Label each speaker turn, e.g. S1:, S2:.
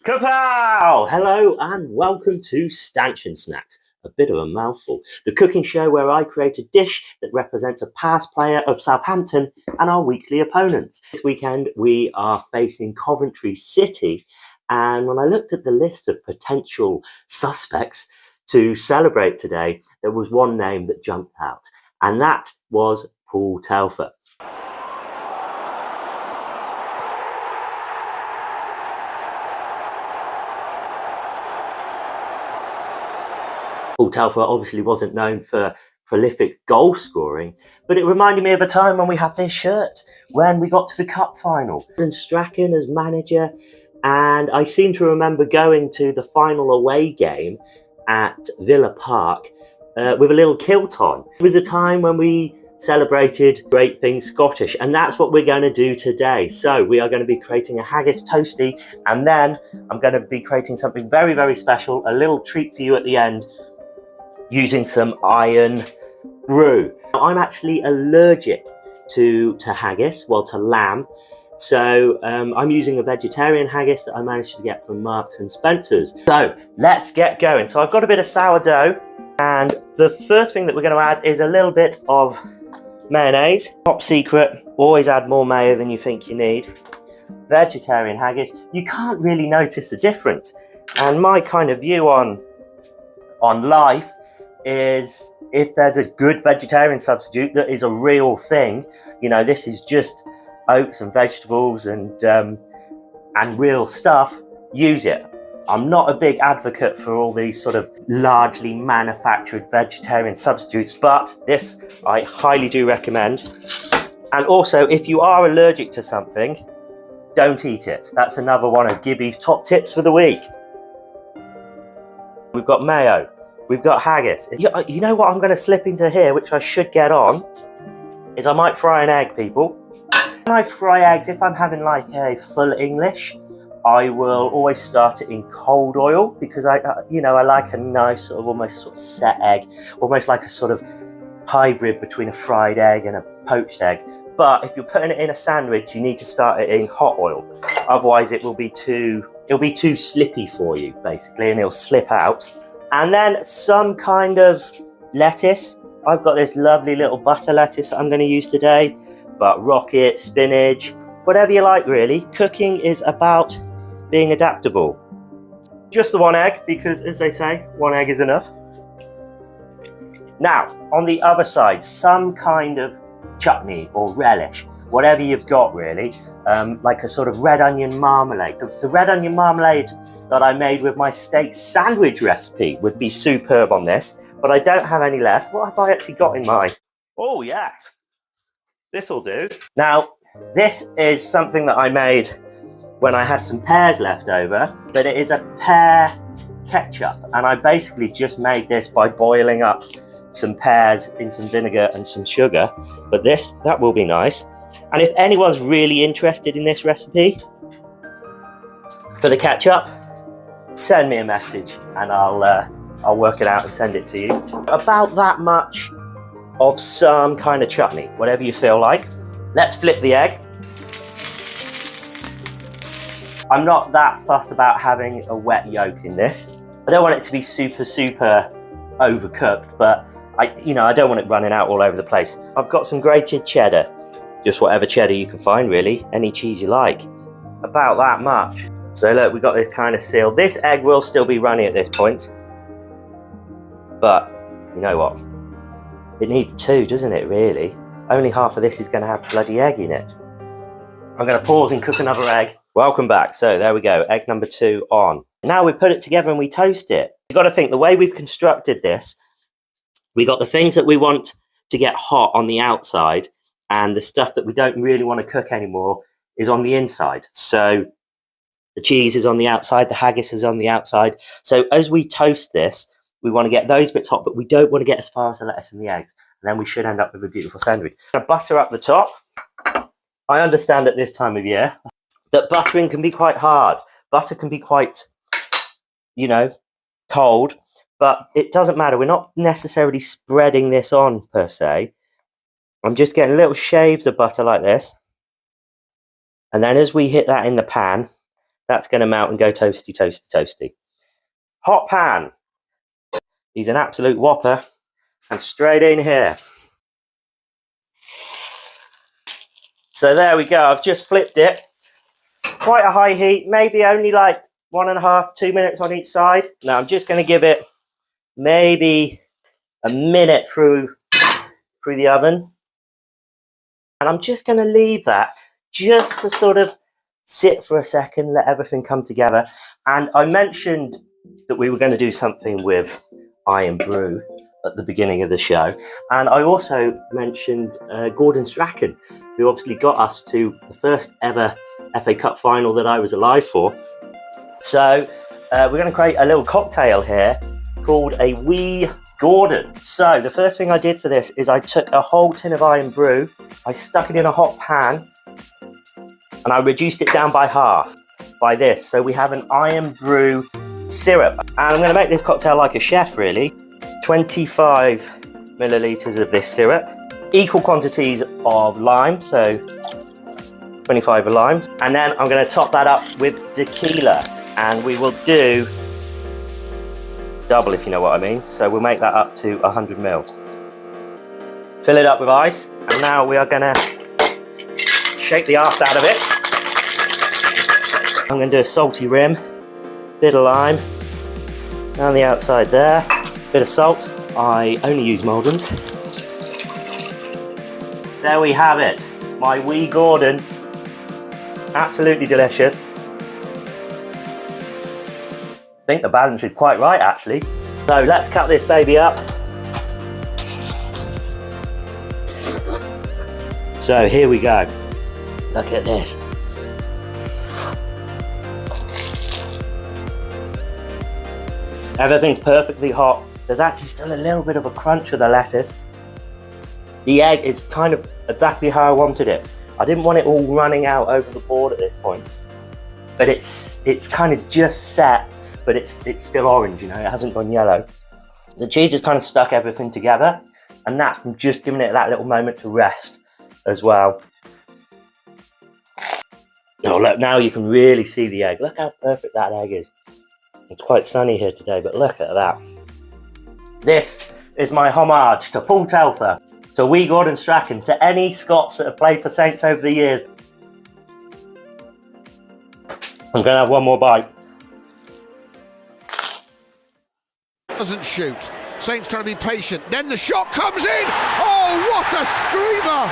S1: Kapow! Hello and welcome to Stanchion Snacks, a bit of a mouthful. The cooking show where I create a dish that represents a past player of Southampton and our weekly opponents. This weekend we are facing Coventry City, and when I looked at the list of potential suspects to celebrate today, there was one name that jumped out, and that was Paul Telfer. Paul Telfer obviously wasn't known for prolific goal scoring, but it reminded me of a time when we had this shirt, when we got to the cup final. Gordon Strachan as manager, and I seem to remember going to the final away game at Villa Park with a little kilt on. It was a time when we celebrated great things Scottish, and that's what we're going to do today. So we are going to be creating a Haggis Toastie, and then I'm going to be creating something very, very special, a little treat for you at the end, using some Irn-Bru. I'm actually allergic to haggis, well, to lamb, so I'm using a vegetarian haggis that I managed to get from Marks and Spencer's. So let's get going. So I've got a bit of sourdough, and the first thing that we're going to add is a little bit of mayonnaise. Top secret, always add more mayo than you think you need. Vegetarian haggis, you can't really notice the difference, and my kind of view on life is, if there's a good vegetarian substitute that is a real thing, you know, this is just oats and vegetables and real stuff, use it. I'm not a big advocate for all these sort of largely manufactured vegetarian substitutes, but this I highly do recommend. And also, if you are allergic to something, don't eat it. That's another one of Gibby's top tips for the week. We've got mayo. We've got haggis. You know what I'm going to slip into here, which I should get on, is I might fry an egg, people. When I fry eggs, if I'm having like a full English, I will always start it in cold oil, because I like a nice sort of almost sort of set egg, almost like a sort of hybrid between a fried egg and a poached egg. But if you're putting it in a sandwich, you need to start it in hot oil. Otherwise, it'll be too slippy for you, basically, and it'll slip out. And then some kind of lettuce. I've got this lovely little butter lettuce that I'm going to use today, but rocket, spinach, whatever you like really. Cooking is about being adaptable. Just the one egg, because as they say, one egg is enough. Now, on the other side, some kind of chutney or relish, whatever you've got really, like a sort of red onion marmalade. The red onion marmalade that I made with my steak sandwich recipe would be superb on this, but I don't have any left. What have I actually got in mind? Oh yes, this'll do. Now, this is something that I made when I had some pears left over, but it is a pear ketchup, and I basically just made this by boiling up some pears in some vinegar and some sugar, but that will be nice. And if anyone's really interested in this recipe for the ketchup, send me a message and I'll work it out and send it to you. About that much of some kind of chutney, whatever you feel like. Let's flip the egg. I'm not that fussed about having a wet yolk in this. I don't want it to be super overcooked, but I don't want it running out all over the place. I've got some grated cheddar, just whatever cheddar you can find really, any cheese you like. About that much. So look, we've got this kind of seal. This egg will still be runny at this point, but you know what? It needs two, doesn't it really? Only half of this is going to have bloody egg in it. I'm going to pause and cook another egg. Welcome back. So there we go, egg number 2 on. Now we put it together and we toast it. You've got to think, the way we've constructed this, we got the things that we want to get hot on the outside, and the stuff that we don't really want to cook anymore is on the inside. So the cheese is on the outside, the haggis is on the outside. So as we toast this, we want to get those bits hot, but we don't want to get as far as the lettuce and the eggs. And then we should end up with a beautiful sandwich. I'm going to butter up the top. I understand at this time of year that buttering can be quite hard. Butter can be quite, cold, but it doesn't matter. We're not necessarily spreading this on per se. I'm just getting little shaves of butter like this. And then as we hit that in the pan, That's going to melt and go toasty, toasty, toasty. Hot pan. He's an absolute whopper. And straight in here. So there we go. I've just flipped it. Quite a high heat. Maybe only like 1.5, 2 minutes on each side. Now I'm just going to give it maybe a minute through the oven. And I'm just going to leave that just to sort of sit for a second, let everything come together. And I mentioned that we were going to do something with Irn-Bru at the beginning of the show. And I also mentioned Gordon Strachan, who obviously got us to the first ever FA Cup final that I was alive for. So we're going to create a little cocktail here called a Wee Gordon. So the first thing I did for this is I took a whole tin of Irn-Bru, I stuck it in a hot pan, and I reduced it down by half by this. So we have an Irn-Bru syrup. And I'm going to make this cocktail like a chef, really. 25 millilitres of this syrup. Equal quantities of lime, so 25 of limes. And then I'm going to top that up with tequila. And we will do double, if you know what I mean. So we'll make that up to 100 ml. Fill it up with ice. And now we are going to shake the arse out of it. I'm going to do a salty rim, bit of lime, down the outside there, bit of salt. I only use Maldon's. There we have it, my Wee Gordon. Absolutely delicious. I think the balance is quite right, actually. So let's cut this baby up. So here we go. Look at this. Everything's perfectly hot. There's actually still a little bit of a crunch of the lettuce. The egg is kind of exactly how I wanted it. I didn't want it all running out over the board at this point. But it's kind of just set, but it's still orange, you know, it hasn't gone yellow. The cheese has kind of stuck everything together, and that's from just giving it that little moment to rest as well. Oh look, now you can really see the egg. Look how perfect that egg is. It's quite sunny here today, but look at that. This is my homage to Paul Telfer, to Wee Gordon Strachan, to any Scots that have played for Saints over the years. I'm going to have one more bite.
S2: Doesn't shoot. Saints trying to be patient. Then the shot comes in. Oh, what a screamer!